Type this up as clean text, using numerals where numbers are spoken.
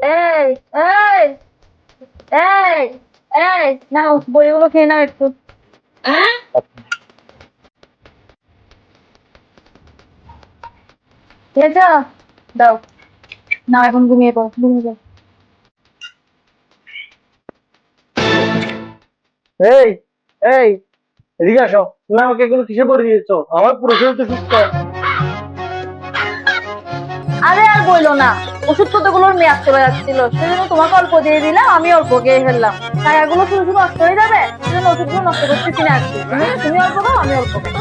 এই এই এই এই নাও বইগুলো খেয়ে নাও একটু। খেয়েছো? দাও, নাও এখন ঘুমিয়ে পড়ো, ঘুমিয়ে যাও। এই এই এদিকে আসো। তুমি আমাকে এগুলো কিসে পরে দিয়েছো? আমার পুরো শরীর তো সুস্থ। আরে আর বইলো না, ওষুধপত্রগুলোর মেয়াদ চলে যাচ্ছিল, সেজন্য তোমাকে অল্প দিয়ে দিলাম, আমি অল্প খেয়ে ফেললাম। টাকাগুলো শুধু শুধু নষ্ট হয়ে যাবে, সেজন্য ওষুধগুলো নষ্ট করতেছি না আর কি। তুমি তুমি অল্প খাও, আমি অল্প খাই।